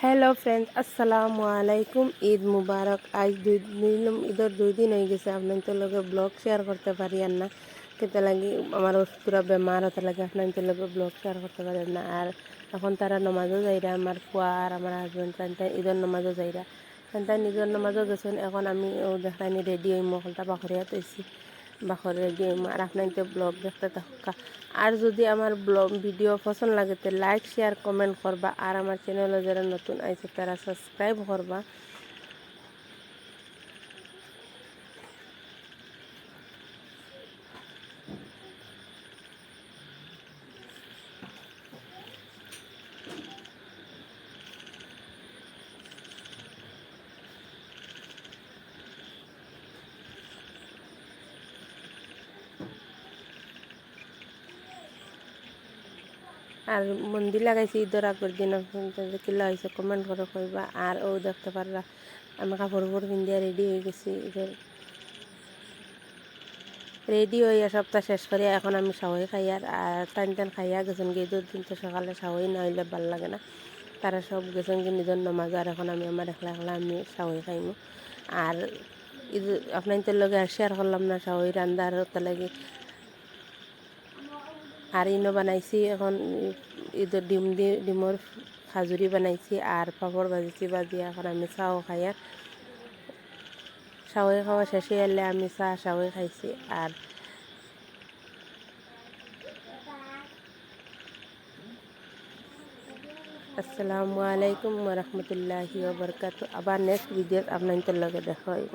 Hello friends, আসসালামু আলাইকুম। ঈদ মুবারক। আজ ঈদের 2 দিন হয়ে গেছে। আপনাদের লগে ব্লগ শেয়ার করতে পারি আর না, কিন্তু লাগি আমার পুরা বেমার হতে লাগে। আপনাদের লগে ব্লগ শেয়ার করতে পারি না। আর এখন তারা নমাজও যাইরা, আমার ফুয়া আর আমার হাজব্যান্ড তাই ঈদের নমাজও যাইরা, তাই নিজের নমাজও গেছেন। এখন আমি দেখাইনি রেডি হই, মকলটা বাখরিয়া তৈছি, বাখর রেডি হইম। আর আপনাদের ব্লগ দেখতে থাকা। আর যদি আমার ব্লগ ভিডিও পছন্দ লাগে তো লাইক শেয়ার কমেন্ট করবা। আর আমার চ্যানেলে যারা নতুন আইছে তারা সাবস্ক্রাইব করবা। আর মন্দির লাগাইছি ঈদের আগের দিন, কিলা হয়েছে কমেন্ট করে কইবা। আর ও দেখতে পারলা আমি কাপড় পিন্দিয়া রেডি হয়ে গেছি। রেডি হইয়া সপ্তাহ শেষ করিয়া এখন আমি সাহই খাই। আর টান খাইয়া গেছেন গিয়ে। ঈদের দিন তো সকালে সাহই না হইলে ভাল লাগে না। তারা সব গেছেন কি নিজের নমাজ। আর এখন আমি আমার একলা একলা আমি সাহই খাইমু। আর আপনাদের লগে আর শেয়ার করলাম না সাহই রান্দার লাগে। আর ইনো বানাইছি এখন ঈদের ডিমর খাজুরি বানাইছি আর পাপড় ভাজিছি। বাজিয়ে এখন আমি চাও খাই। আর সাহই খাওয়া শেষে এলে আমি সাহই খাইছি। আর আসসালামু আলাইকুম ওয়া রাহমাতুল্লাহি ওয়া বারাকাতুহু। আবার নেক্সট ভিডিওত আপনাদের লগে দেখা হইব।